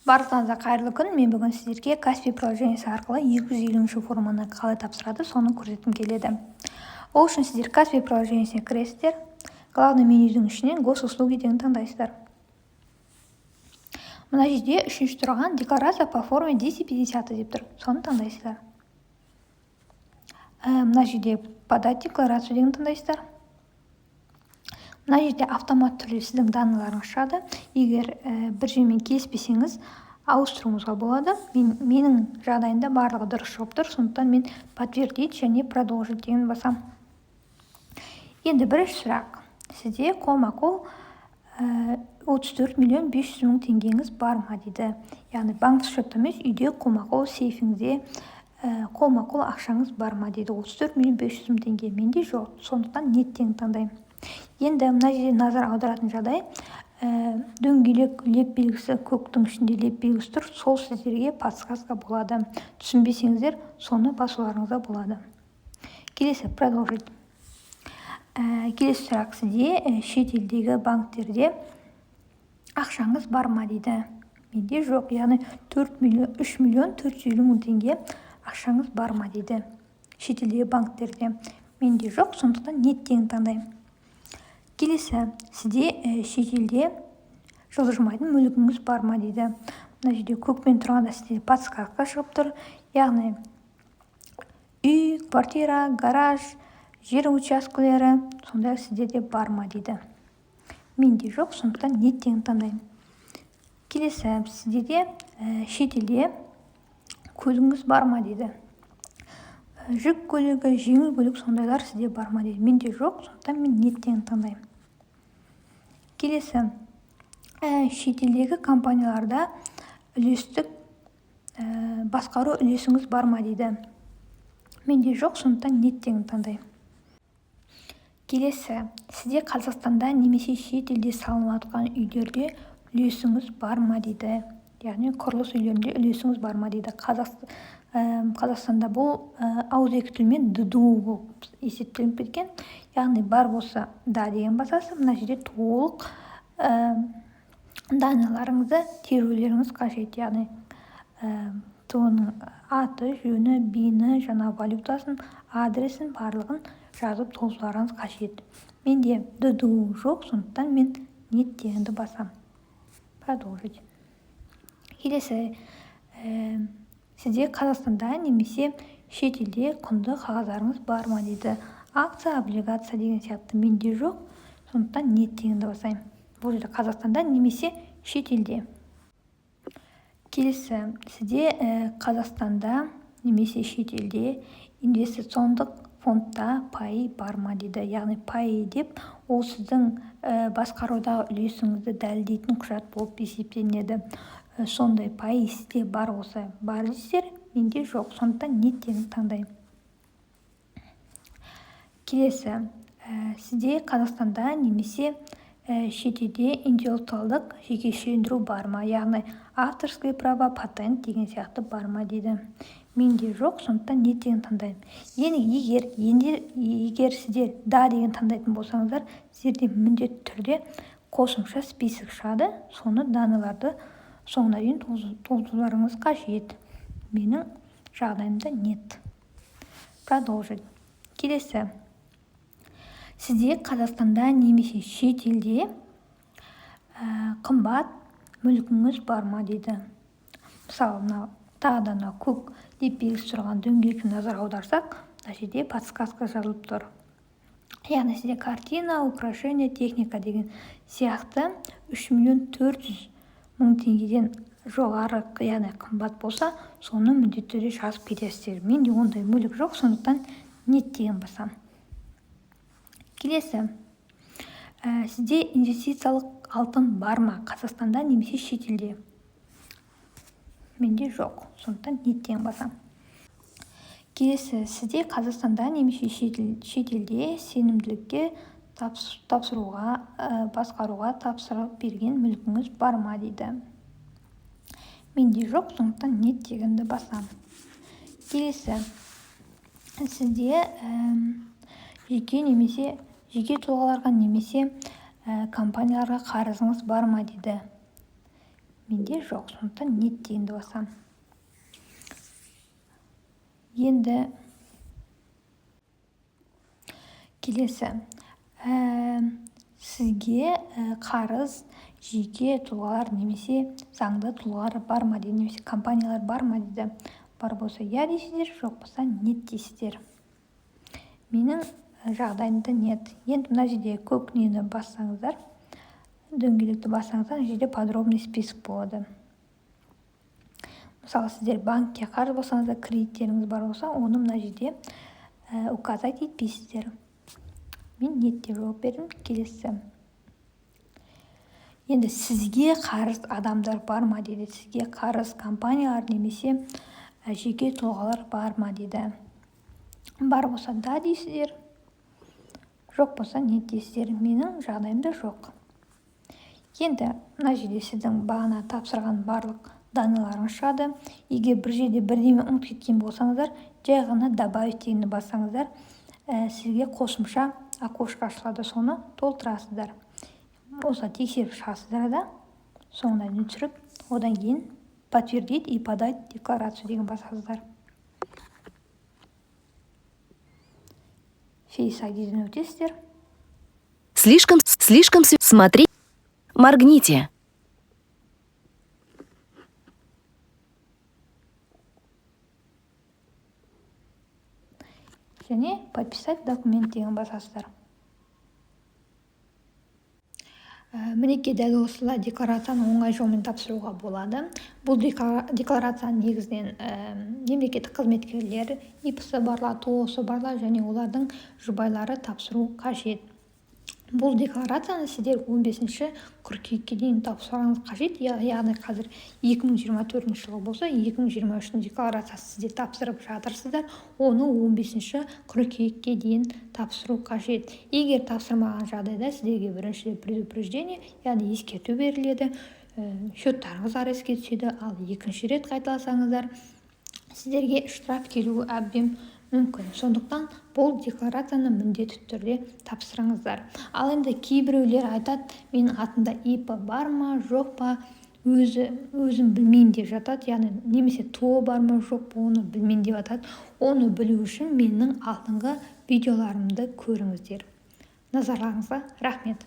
Барыңызға қайырлы күн. Мен бүгін сіздерге Каспи приложениесі арқылы 250 форманы қалай тапсырады, соны көрсеткім келеді. Ол үшін сіздер Каспи приложениесіне кіресіздер. Главный менюдің ішінен госуслуги деген таңдайсыздар. Мына жерде үшінші тұрған декларация по форме 250 деп тұр. Соны таңдайсыздар. Мына жерде подать декларацию деген таңдайсыздар. Мына жерде автомат түрде сіздің даныларыңыз шығады. Егер бір жермен келіспесеңіз, ауыстыруыңызға болады. Менің жағдайымда барлығы дұрыс шығып тұр, сондықтан мен подтвердить және продолжить деген басам. Енді бірінші сұрақ. Сізде қолма-қол 34 миллион 500 мың теңгеңіз бар ма дейді. Яғни банк счетта емес, үйде қолма-қол сейфіңізде қолма-қол ақшаңыз бар ма дейді. 34 миллион 500 мың теңге менде жоқ. Сондықтан нет деген таңдаймын. Енді мына жерде назар аударатын жағдай, дөңгелек леп белгісі, көктің ішінде леп белгісі тұр, сол сіздерге подсказка болады. Түсінбесеңіздер, соны басуларыңызға болады. Келесі продолжить. Келесі сұрақ, сізде шетелдегі банктерде ақшаңыз бар ма дейді. Менде жоқ, яғни 3 миллион 450 мың теңге ақшаңыз бар ма дейді. Шетелдегі банктерде менде жоқ, сондықтан нет деген таңдаймын. Келесі, сізде шетелде жылжымайтын мүлігіңіз бар ма дейді. Мына жерде көкпен тұрғанда сізде подсказка шығып тұр. Яғни үй, квартира, гараж, жер учаскелері, сондай сіздерде бар ма дейді. Менде жоқ, сондықтан нет деген таңдаймын. Келесі, сіздерде шетелде көлігіңіз бар ма дейді. Жүк көлігі, жеңіл көлік сондайлар сізде бар ма дейді. Менде жоқ, сондықтан мен нет деген таңдаймын. Келесі, шетелдегі компанияларда үлестік басқару үлесіңіз бар ма дейді. Менде жоқ, сондықтан нет деген таңдаймын. Келесі, сізде Қазақстанда немесе шетелде салынып жатқан үйлерде үлесіңіз бар ма дейді. Яғни құрылыс үйлерінде үлесіңіз бар ма дейді. Қазақстанда бұл ауызекі тілмен ДДУ болып есептелініп кеткен. Яғни бар болса да деген басасыз. Мына жерде толық даналарыңызды терулеріңіз қажет. Яғни оның аты, жөні, бейіні, жаңа валютасын, адресін барлығын жазып толтыруларыңыз қажет. Менде ДДУ жоқ, сондықтан мен нет дегенді басам. Продолжить. Келесі, сізде Қазақстанда немесе шетелде құнды қағаздарыңыз бар ма дейді. Акция, облигация деген сияқты менде жоқ, сондықтан нет дегенді басайын. Бұл жерде Қазақстанда немесе шетелде. Келесі, сізде Қазақстанда немесе шетелде инвестициондық фондта пай бар ма дейді. Яғни пай деп ол сіздің басқарудағы үлесіңізді дәлелдейтін құжат болып есептелінеді. Сондай пай сізде бар болса бар дейсіздер, менде жоқ, сондықтан нет деген таңдаймын. Келесі, сізде Қазақстанда немесе шетелде интеллектуалдық жекешелендіру бар ма, яғни авторское право, патент деген сияқты бар ма дейді. Менде жоқ, сондықтан нет деген таңдаймын. Егер сіздер да деген таңдайтын болсаңыздар, сіздерде міндетті түрде қосымша список шығады, соны даналарды соңына дейін толтыруларыңыз қажет. Менің жағдайымда нет. Продолжить. Келесі, сізде Қазақстанда немесе шетелде қымбат мүлкіңіз бар ма дейді. Мысалы, тағы да көк деп белгісі тұрған дөңгелекке назар аударсақ, мына жерде подсказка жазылып тұр. Яғни сізде картина, украшение, техника деген сияқты 3 миллион 400 мың теңгеден жоғары, яғни қымбат болса, соны міндетті түрде жазып кетесіздер. Менде ондай мүлік жоқ, сондықтан нет деген басам. Келесі, сізде инвестициялық алтын бар ма Қазақстанда немесе шетелде? Менде жоқ, сондықтан нет деген басам. Келесі, сізде Қазақстанда немесе шетелде сенімділікке тапсыруға, басқаруға тапсырып берген мүлкіңіз бар ма дейді. Менде жоқ, сондықтан нет дегенді басам. Келесі, сізде жеке тұлғаларға немесе компанияларға қарызыңыз бар ма дейді. менде жоқ, сондықтан нет дегенді басамын. Енді келесі, сізге қарыз жеке тұлғалар немесе заңды тұлғалар бар ма дейді, немесе компаниялар бар ма дейді. Бар болса я дейсіздер, жоқ болса нет дейсіздер. Менің жағдайымда нет. Енді мына жерде көк нені бассаңыздар, дөңгелекті бассаңыздар, мына жерде подробный список болады. Мысалы, сіздер банкке қарыз болсаңыздар, кредиттеріңіз бар болса, оны мына жерде указать етпейсіздер. Мен нет деп жауап бердім. Келесі. Енді сізге қарыз адамдар бар ма дейді. Сізге қарыз компаниялар немесе жеке тұлғалар бар ма дейді. Бар болса да дейсіздер, жоқ болса нет дейсіздер. Менің жағдайымда жоқ. Енді мына жерде сіздің бағана тапсырған барлық даныларыңыз шығады. Егер бір жерде бірдеме ұмытып кеткен болсаңыздар, жай ғана добавить дегенді бассаңыздар, сізге қосымша окошко ашылады, соны толтырасыздар. Осылай тексеріп шығасыздар да, соңына дейін түсіріп, одан кейін подтвердить и подать декларацию деген басасыздар. Face ID-ден өтесіздер. Слишком, смотри, моргните. Және подписать документ деген басасыздар. Мінекей дәл осылай декларацияны оңай жолмен тапсыруға болады. Бұл декларацияны негізінен мемлекеттік қызметкерлер, ИПСі барлар, ТО-сы барлар және олардың жұбайлары тапсыру қажет. Бұл декларацияны сіздер 15-ші қыркүйекке дейін тапсырғаныңыз қажет. Яғни қазір 2024 жылы болса, 2023 декларациясы сіздер тапсырып жатырсыздар. Оны 15-ші қыркүйекке дейін тапсыру қажет. Егер тапсырмаған жағдайда сіздерге бірінші предупреждение, яғни ескерту беріледі, счеттарыңыз ареске түседі. Ал екінші рет қайталасаңыздар, сіздерге штраф келуі әбден мүмкін. Сондықтан бұл декларацияны міндетті түрде тапсырыңыздар. Ал енді кейбіреулер айтады, менің атымда ИП бар ма, жоқ па, өзім білмеймін деп жатады. Яғни немесе ТО бар ма, жоқ па, оны білмеймін деп жатады. Оны білу үшін менің алдыңғы видеоларымды көріңіздер. Назарларыңызға рахмет.